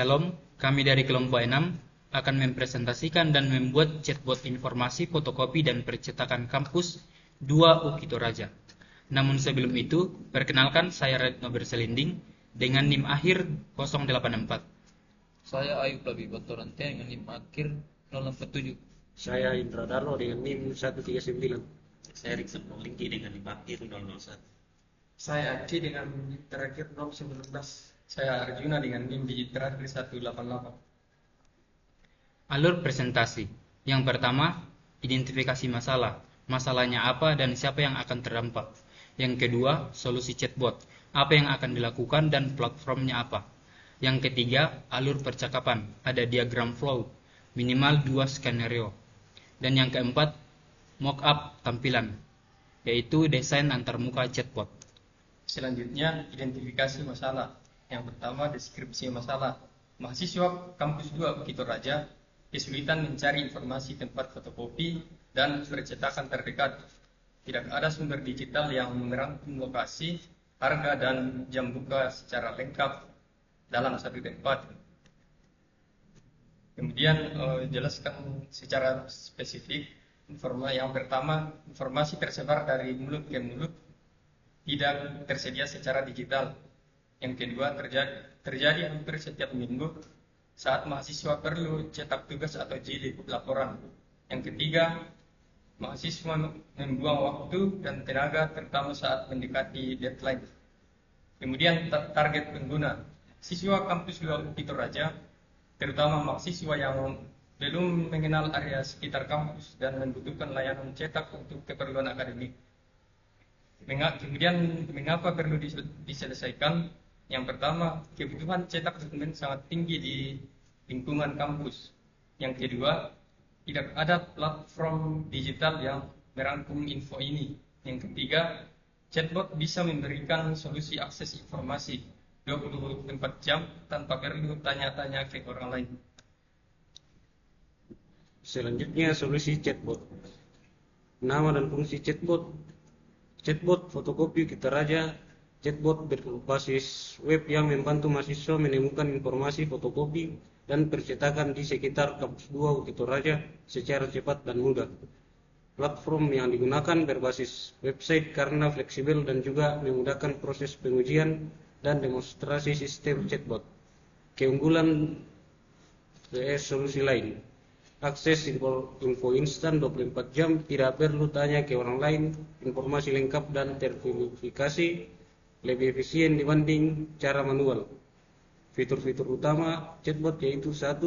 Shalom, kami dari kelompok 6 akan mempresentasikan dan membuat chatbot informasi fotokopi dan percetakan kampus 2 UKI Toraja. Namun sebelum itu, perkenalkan saya Retno Berselinding dengan NIM akhir 084. Saya Ayub Labib Torante dengan NIM akhir 047. Saya Indra Darno dengan NIM 139. Saya Rikson Polinggi dengan NIM akhir 001. Saya Adi dengan NIM terakhir 019. Saya Arjuna dengan NIM digit terakhir 188. Alur presentasi. Yang pertama, identifikasi masalah. Masalahnya apa dan siapa yang akan terdampak. Yang kedua, solusi chatbot. Apa yang akan dilakukan dan platformnya apa. Yang ketiga, alur percakapan. Ada diagram flow, minimal 2 skenario. Dan yang keempat, mock-up tampilan, yaitu desain antarmuka chatbot. Selanjutnya, identifikasi masalah. Yang pertama, deskripsi masalah. Mahasiswa kampus 2 UKI Toraja kesulitan mencari informasi tempat fotokopi dan percetakan terdekat. Tidak ada sumber digital yang merangkum lokasi, harga, dan jam buka secara lengkap dalam satu tempat. Kemudian jelaskan secara spesifik. Yang pertama, informasi tersebar dari mulut ke mulut, tidak tersedia secara digital. Yang kedua, terjadi hampir setiap minggu saat mahasiswa perlu cetak tugas atau jilid laporan. Yang ketiga, mahasiswa membuang waktu dan tenaga terutama saat mendekati deadline. Kemudian target pengguna. Siswa kampus 2 UKI Toraja, terutama mahasiswa yang belum mengenal area sekitar kampus dan membutuhkan layanan cetak untuk keperluan akademik. Kemudian mengapa perlu diselesaikan? Yang pertama, kebutuhan cetak dokumen sangat tinggi di lingkungan kampus. Yang kedua, tidak ada platform digital yang merangkum info ini. Yang ketiga, chatbot bisa memberikan solusi akses informasi 24 jam tanpa perlu tanya-tanya ke orang lain. Selanjutnya, solusi chatbot. Nama dan fungsi chatbot. Chatbot fotokopi UKI Toraja. Chatbot berbasis web yang membantu mahasiswa menemukan informasi fotokopi dan percetakan di sekitar kampus 2 UKI Toraja secara cepat dan mudah. Platform yang digunakan berbasis website karena fleksibel dan juga memudahkan proses pengujian dan demonstrasi sistem chatbot. Keunggulan solusi lain. Akses info instan 24 jam, tidak perlu tanya ke orang lain, informasi lengkap dan terverifikasi, lebih efisien dibanding cara manual. Fitur-fitur utama chatbot yaitu 1.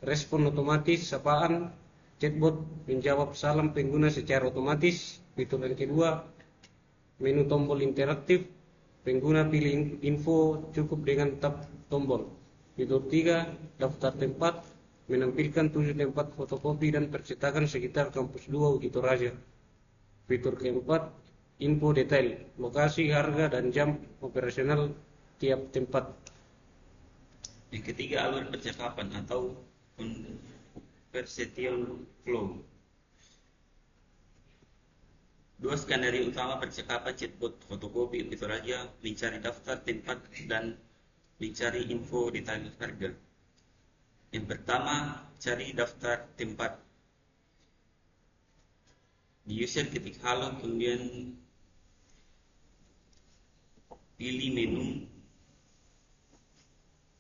Respon otomatis sapaan. Chatbot menjawab salam pengguna secara otomatis. Fitur yang kedua, menu tombol interaktif. Pengguna pilih info cukup dengan tap tombol. Fitur 3, daftar tempat. Menampilkan 7 tempat fotokopi dan percetakan sekitar kampus 2 UKI Toraja. Fitur keempat, info detail, lokasi, harga, dan jam operasional tiap tempat. Yang ketiga, alur percakapan atau conversational flow. 2 skenario utama percakapan chatbot fotokopi UKI Toraja: mencari daftar tempat dan mencari info detail harga. Yang pertama, cari daftar tempat. Di user ketik halo, kemudian pilih menu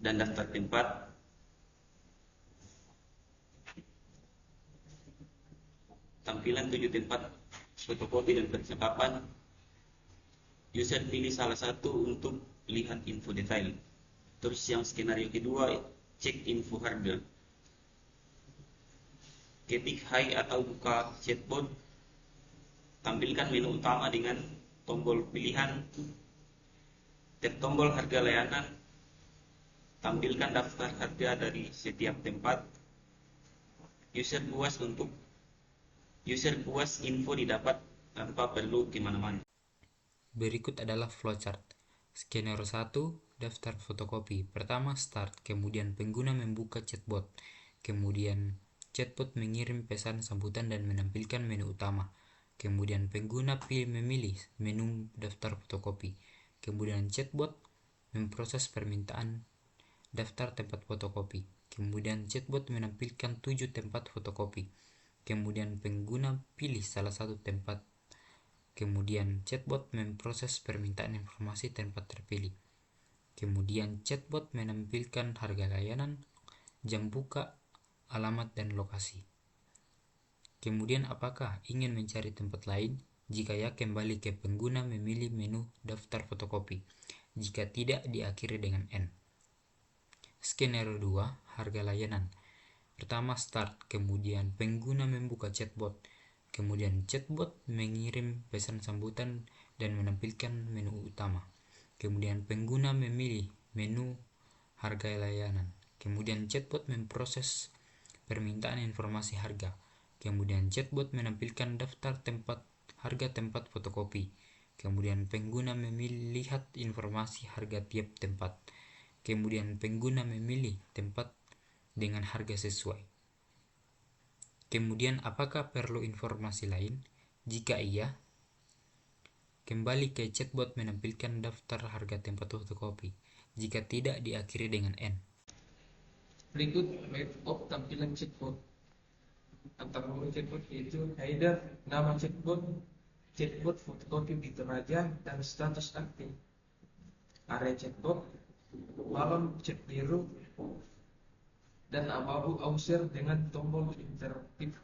dan daftar tempat. Tampilan 7 tempat fotokopi dan percakapan. User pilih salah satu untuk lihat info detail. Terus yang skenario kedua, cek info harga. Ketik hai atau buka chatbot. Tampilkan menu utama dengan tombol pilihan. Tap tombol harga layanan. Tampilkan daftar harga dari setiap tempat. User puas info didapat tanpa perlu kemana-mana. Berikut adalah flowchart. Skenario 1, daftar fotokopi. Pertama start, kemudian pengguna membuka chatbot. Kemudian chatbot mengirim pesan sambutan dan menampilkan menu utama. Kemudian pengguna memilih menu daftar fotokopi. Kemudian chatbot memproses permintaan daftar tempat fotokopi. Kemudian chatbot menampilkan 7 tempat fotokopi. Kemudian pengguna pilih salah satu tempat. Kemudian chatbot memproses permintaan informasi tempat terpilih. Kemudian chatbot menampilkan harga layanan, jam buka, alamat, dan lokasi. Kemudian apakah ingin mencari tempat lain? Jika ya, kembali ke pengguna memilih menu daftar fotokopi. Jika tidak, diakhiri dengan N. Skenario 2, harga layanan. Pertama, start, kemudian pengguna membuka chatbot. Kemudian chatbot mengirim pesan sambutan dan menampilkan menu utama. Kemudian pengguna memilih menu harga layanan. Kemudian chatbot memproses permintaan informasi harga. Kemudian chatbot menampilkan daftar harga tempat fotokopi. Kemudian pengguna melihat informasi harga tiap tempat. Kemudian pengguna memilih tempat dengan harga sesuai. Kemudian apakah perlu informasi lain? Jika iya, kembali ke chatbot menampilkan daftar harga tempat fotokopi. Jika tidak, diakhiri dengan N. Berikut web of tampilan chatbot. Antara chatbot yaitu header, nama chatbot, chatbot fotokopi Bito Raja, dan status aktif. Area chatbot, kolom chat biru, dan abu-abu Ausser dengan tombol interaktif.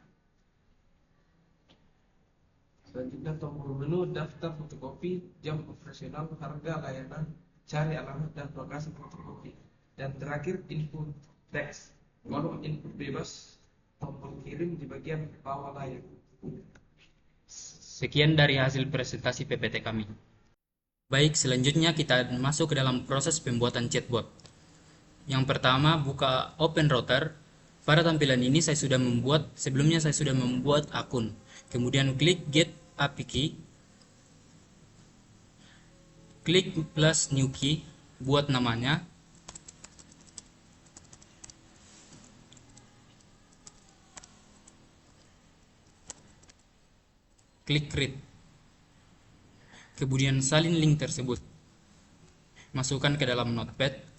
Selanjutnya tombol menu daftar fotokopi, jam operasional, harga layanan, cari alamat dan lokasi fotokopi. Dan terakhir input teks, kolom input bebas, tombol kirim di bagian bawah layar. Sekian dari hasil presentasi PPT kami. Baik, selanjutnya kita masuk ke dalam proses pembuatan chatbot. Yang pertama, buka Open Router. Pada tampilan ini sebelumnya saya sudah membuat akun. Kemudian klik Get API Key. Klik plus New Key, buat namanya. Klik Create. Kemudian salin link tersebut. Masukkan ke dalam Notepad.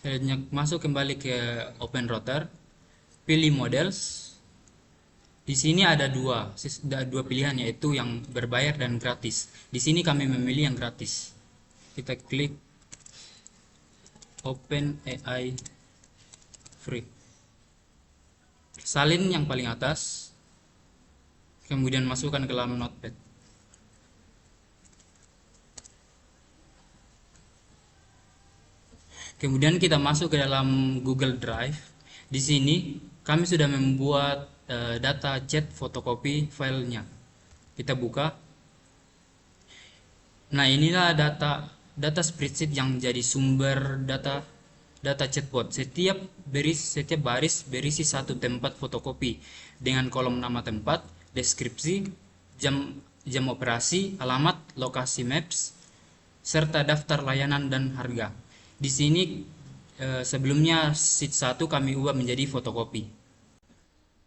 Selanjutnya masuk kembali ke Open Router, pilih Models. Di sini ada dua pilihan, yaitu yang berbayar dan gratis. Di sini kami memilih yang gratis. Kita klik Open AI Free. Salin yang paling atas. Kemudian masukkan ke dalam Notepad. Kemudian kita masuk ke dalam Google Drive. Di sini kami sudah membuat data chat fotokopi filenya. Kita buka. Nah, inilah data spreadsheet yang jadi sumber data chatbot. Setiap baris berisi satu tempat fotokopi dengan kolom nama tempat, deskripsi, jam operasi, alamat, lokasi maps, serta daftar layanan dan harga. Di sini sebelumnya sheet 1 kami ubah menjadi fotokopi.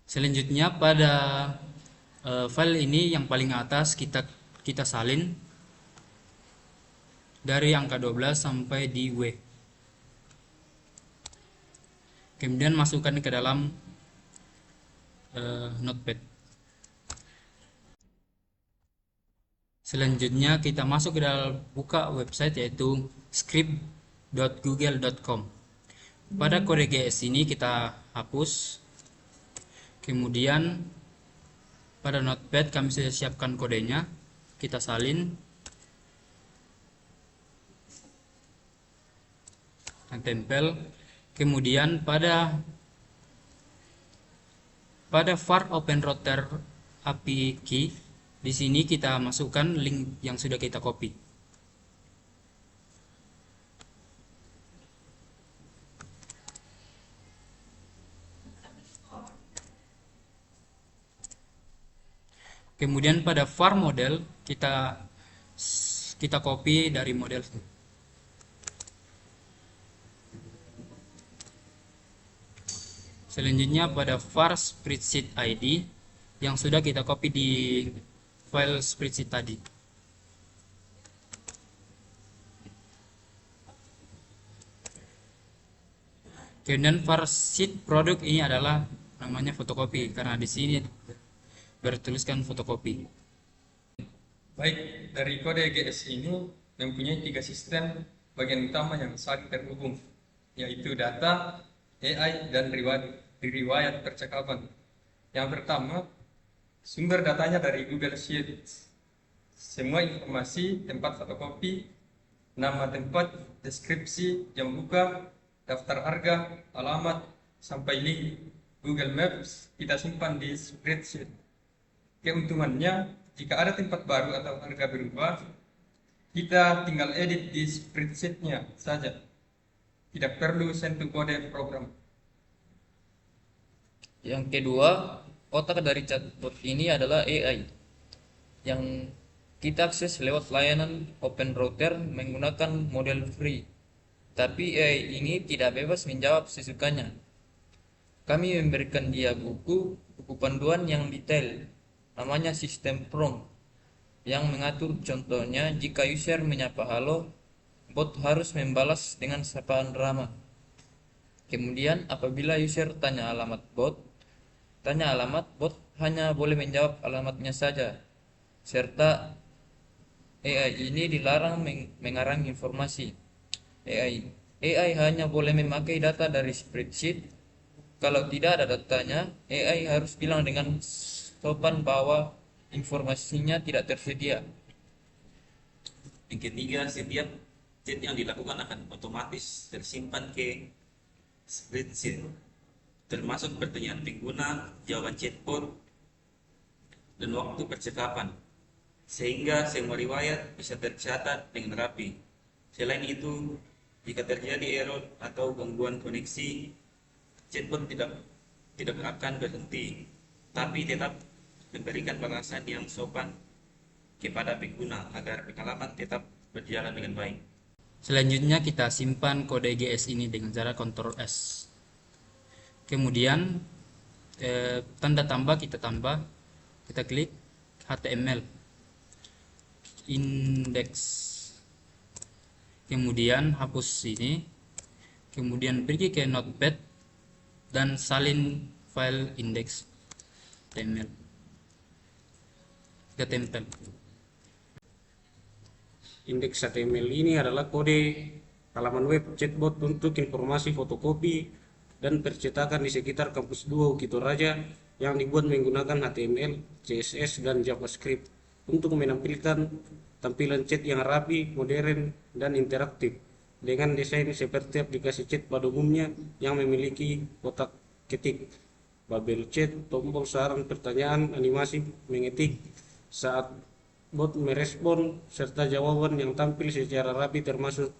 Selanjutnya pada file ini yang paling atas kita salin dari angka 12 sampai di W. Kemudian masukkan ke dalam Notepad. Selanjutnya kita masuk ke dalam buka website yaitu script.google.com. Pada kode GS ini kita hapus. Kemudian pada Notepad kami sudah siapkan kodenya. Kita salin dan tempel. Kemudian pada var Open Router API Key, di sini kita masukkan link yang sudah kita copy. Kemudian pada var model kita copy dari model. Selanjutnya pada var spreadsheet ID yang sudah kita copy di file spreadsheet tadi. Kemudian versi produk ini adalah namanya fotokopi karena di sini bertuliskan fotokopi. Baik, dari kode GS ini mempunyai 3 sistem bagian utama yang saling terhubung, yaitu data, AI, dan riwayat percakapan. Yang pertama, sumber datanya dari Google Sheets. Semua informasi, tempat fotokopi, nama tempat, deskripsi, jam buka, daftar harga, alamat, sampai link Google Maps kita simpan di spreadsheet. Keuntungannya, jika ada tempat baru atau harga berubah, kita tinggal edit di spreadsheet-nya saja. Tidak perlu sentuh kode program. Yang kedua, otak dari chatbot ini adalah AI yang kita akses lewat layanan OpenRouter menggunakan model free. Tapi AI ini tidak bebas menjawab sesukanya. Kami memberikan dia buku panduan yang detail, namanya sistem prompt, yang mengatur contohnya jika user menyapa halo, bot harus membalas dengan sapaan ramah. Kemudian apabila user tanya alamat, bot hanya boleh menjawab alamatnya saja, serta AI ini dilarang mengarang informasi. AI hanya boleh memakai data dari spreadsheet. Kalau tidak ada datanya, AI harus bilang dengan sopan bahwa informasinya tidak tersedia. Yang ketiga, setiap chat yang dilakukan akan otomatis tersimpan ke spreadsheet, termasuk pertanyaan pengguna, jawaban chatbot, dan waktu percakapan, sehingga semua riwayat bisa tercatat dengan rapi. Selain itu, jika terjadi error atau gangguan koneksi, chatbot tidak akan berhenti, tapi tetap memberikan balasan yang sopan kepada pengguna agar pengalaman tetap berjalan dengan baik. Selanjutnya kita simpan kode GS ini dengan cara Ctrl S. Kemudian tanda tambah kita klik HTML index. Kemudian hapus ini, kemudian pergi ke notepad dan salin file index HTML. Kita tempel. Indeks HTML ini adalah kode halaman web chatbot untuk informasi fotokopi dan percetakan di sekitar kampus 2 UKI Toraja yang dibuat menggunakan HTML, CSS, dan JavaScript untuk menampilkan tampilan chat yang rapi, modern, dan interaktif dengan desain seperti aplikasi chat pada umumnya yang memiliki kotak ketik, bubble chat, tombol saran pertanyaan, animasi mengetik saat bot merespon, serta jawaban yang tampil secara rapi termasuk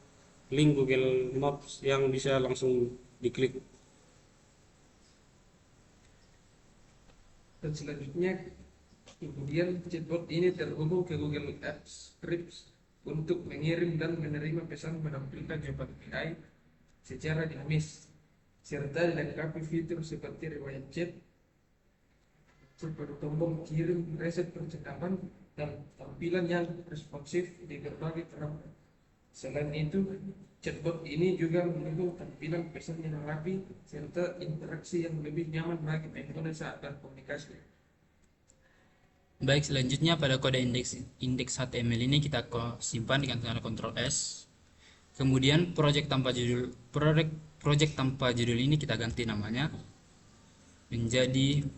link Google Maps yang bisa langsung diklik. Dan selanjutnya kemudian chatbot ini terhubung ke Google Apps Scripts untuk mengirim dan menerima pesan menampilkan jawaban AI secara dinamis, serta dilengkapi fitur seperti riwayat chat, seperti tombol kirim reset percakapan, dan tampilan yang responsif di berbagai perangkat. Selain itu, chatbot ini juga mendukung tampilan pesan yang rapi serta interaksi yang lebih nyaman bagi pengguna saat berkomunikasi. Baik, selanjutnya pada kode indeks HTML ini kita simpan dengan cara Ctrl S. Kemudian project tanpa judul ini kita ganti namanya menjadi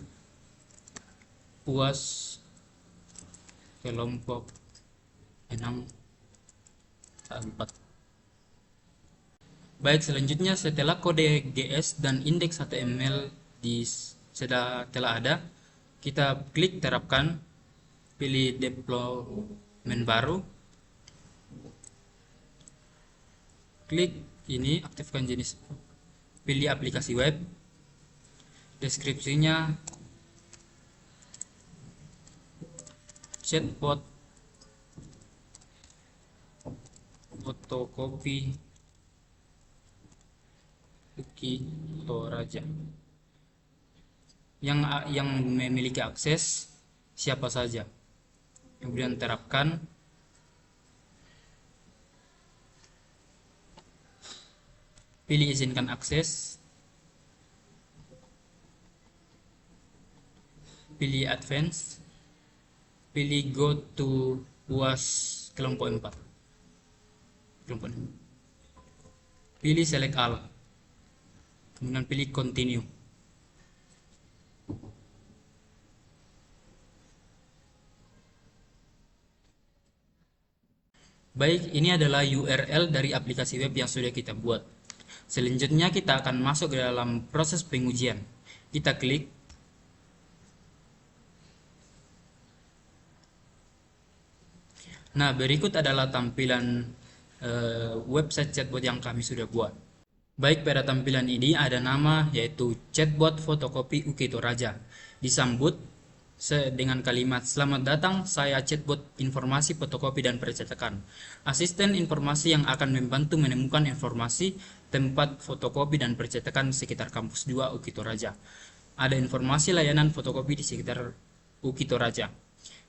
UAS kelompok 6/4. Baik, selanjutnya setelah kode GS dan indeks HTML telah ada, kita klik terapkan, pilih deployment baru, klik ini aktifkan jenis, pilih aplikasi web, deskripsinya chatbot fotokopi UKI Toraja yang memiliki akses siapa saja. Kemudian terapkan, pilih izinkan akses, pilih advance, pilih go to UAS kelompok 4. Kelompok 6. Pilih select all. Kemudian pilih continue. Baik, ini adalah URL dari aplikasi web yang sudah kita buat. Selanjutnya kita akan masuk ke dalam proses pengujian. Kita klik. Nah, berikut adalah tampilan website chatbot yang kami sudah buat. Baik, pada tampilan ini ada nama yaitu chatbot fotokopi Uki Toraja. Disambut dengan kalimat "Selamat datang, saya chatbot informasi fotokopi dan percetakan. Asisten informasi yang akan membantu menemukan informasi tempat fotokopi dan percetakan sekitar kampus 2 Uki Toraja. Ada informasi layanan fotokopi di sekitar Uki Toraja.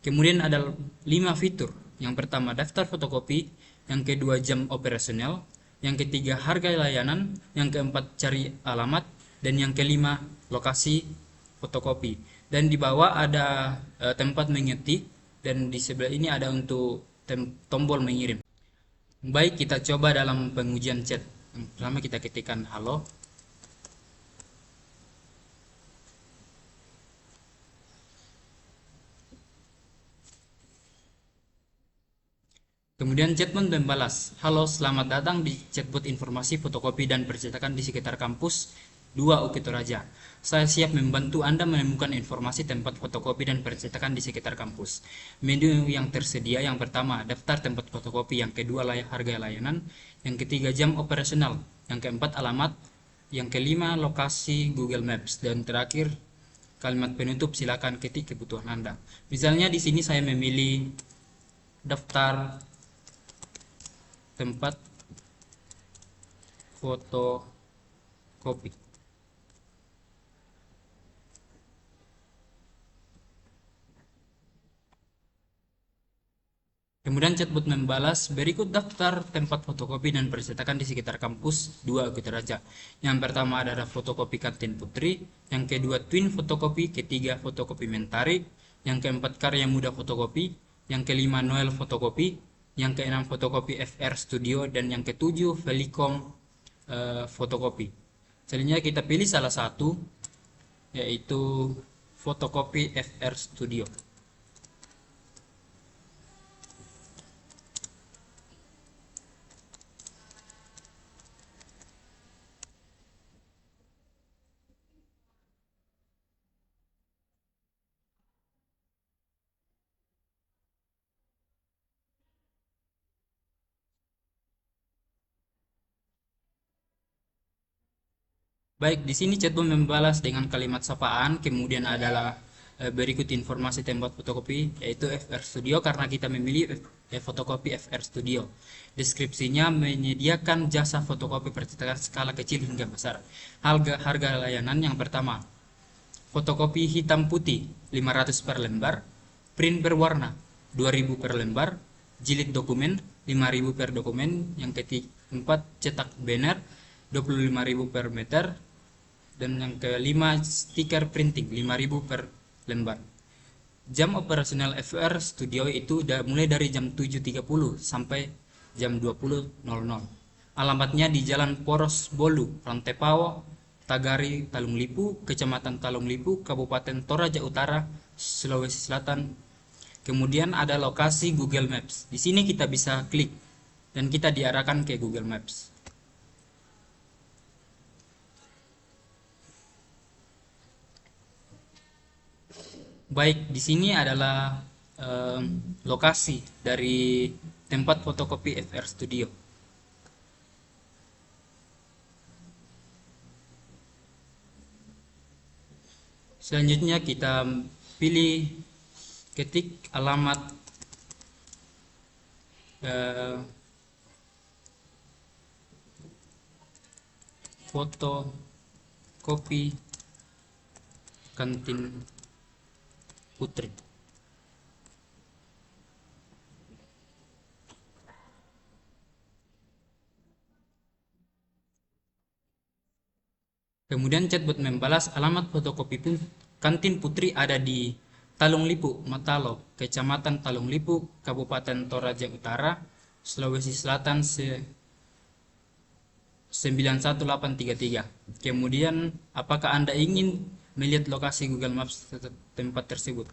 Kemudian ada 5 fitur. Yang pertama daftar fotokopi, yang kedua jam operasional, yang ketiga harga layanan, yang keempat cari alamat, dan yang kelima lokasi fotokopi. Dan di bawah ada tempat mengetik, dan di sebelah ini ada untuk tombol mengirim. Baik, kita coba dalam pengujian chat. Yang pertama kita ketikkan halo. Kemudian chatbot membalas, "Halo, selamat datang di chatbot informasi fotokopi dan percetakan di sekitar kampus 2 Uki Toraja. Saya siap membantu Anda menemukan informasi tempat fotokopi dan percetakan di sekitar kampus. Menu yang tersedia, yang pertama daftar tempat fotokopi, yang kedua harga layanan, yang ketiga jam operasional, yang keempat alamat, yang kelima lokasi Google Maps, dan terakhir kalimat penutup silakan ketik kebutuhan Anda." Misalnya di sini saya memilih daftar tempat fotokopi. Kemudian chatbot membalas, "Berikut daftar tempat fotokopi dan percetakan di sekitar kampus 2 Uki Toraja. Yang pertama adalah fotokopi Kantin Putri, yang kedua Twin fotokopi, ketiga fotokopi Mentari, yang keempat Karya Muda fotokopi, yang kelima Noel fotokopi, yang keenam fotokopi FR Studio, dan yang ketujuh Velicom fotokopi." Selanjutnya kita pilih salah satu, yaitu fotokopi FR Studio. Baik, di sini chatbot membalas dengan kalimat sapaan, kemudian adalah berikut informasi tempat fotokopi, yaitu FR Studio karena kita memilih fotokopi FR Studio. Deskripsinya menyediakan jasa fotokopi percetakan skala kecil hingga besar. Harga layanan yang pertama, fotokopi hitam putih 500 per lembar, print berwarna 2000 per lembar, jilid dokumen 5000 per dokumen, yang keempat cetak banner 25.000 per meter, dan yang kelima stiker printing 5.000 per lembar. Jam operasional FR Studio itu mulai dari jam 7.30 sampai jam 20.00. Alamatnya di Jalan Poros Bolu, Rantepawo, Tagari, Talung Lipu, Kecamatan Talung Lipu, Kabupaten Toraja Utara, Sulawesi Selatan. Kemudian ada lokasi Google Maps. Di sini kita bisa klik dan kita diarahkan ke Google Maps. Baik, di sini adalah lokasi dari tempat fotokopi FR Studio. Selanjutnya kita pilih ketik alamat fotokopi Kantin Putri. Kemudian chatbot membalas, alamat fotokopi Kantin Putri ada di Talung Lipu, Matalo, Kecamatan Talung Lipu, Kabupaten Toraja Utara, Sulawesi Selatan 91833. Kemudian, apakah Anda ingin melihat lokasi Google Maps tempat tersebut?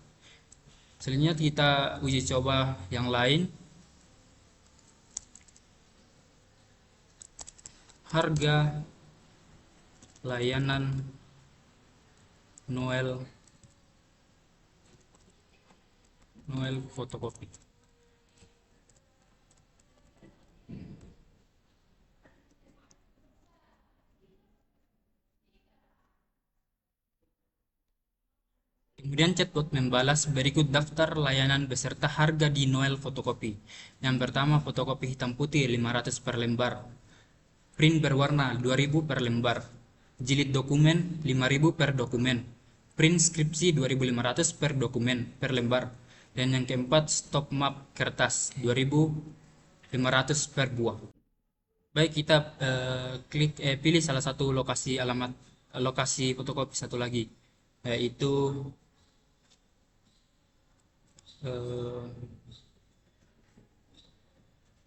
Selanjutnya kita uji coba yang lain. Harga layanan Noel fotokopi. Kemudian chatbot membalas berikut daftar layanan beserta harga di Noel fotokopi. Yang pertama, fotokopi hitam putih 500 per lembar. Print berwarna 2000 per lembar. Jilid dokumen 5000 per dokumen. Print skripsi 2500 per dokumen per lembar. Dan yang keempat, stop map kertas 2500 per buah. Baik, kita pilih salah satu lokasi fotokopi satu lagi, yaitu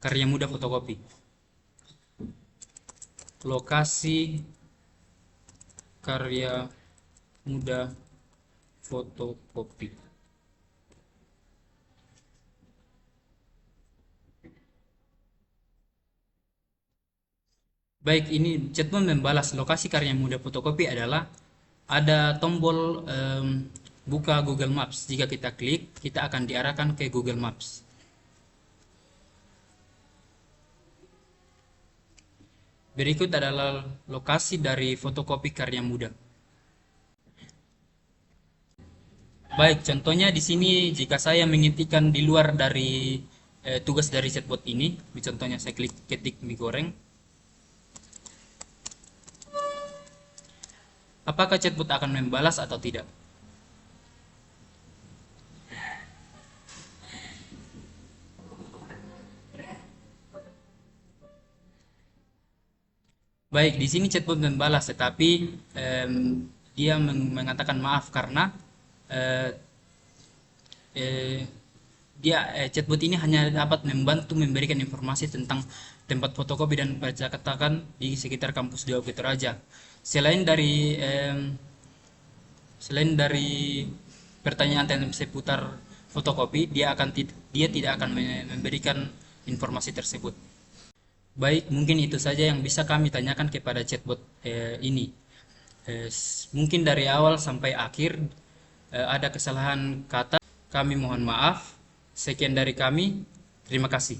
Karya Muda Fotokopi. Lokasi Karya Muda Fotokopi. Baik, ini chatbot membalas lokasi Karya Muda Fotokopi adalah ada tombol buka Google Maps. Jika kita klik, kita akan diarahkan ke Google Maps. Berikut adalah lokasi dari fotokopi Karya Muda. Baik, contohnya di sini jika saya mengetikkan di luar dari tugas dari chatbot ini, contohnya saya ketik mie goreng. Apakah chatbot akan membalas atau tidak? Baik, di sini chatbot membalas, tetapi dia mengatakan maaf karena chatbot ini hanya dapat membantu memberikan informasi tentang tempat fotokopi dan percetakan di sekitar kampus 2 Bukit Raja. Selain dari pertanyaan tentang seputar fotokopi, dia tidak akan memberikan informasi tersebut. Baik, mungkin itu saja yang bisa kami tanyakan kepada chatbot ini. Mungkin dari awal sampai akhir ada kesalahan kata, kami mohon maaf. Sekian dari kami, terima kasih.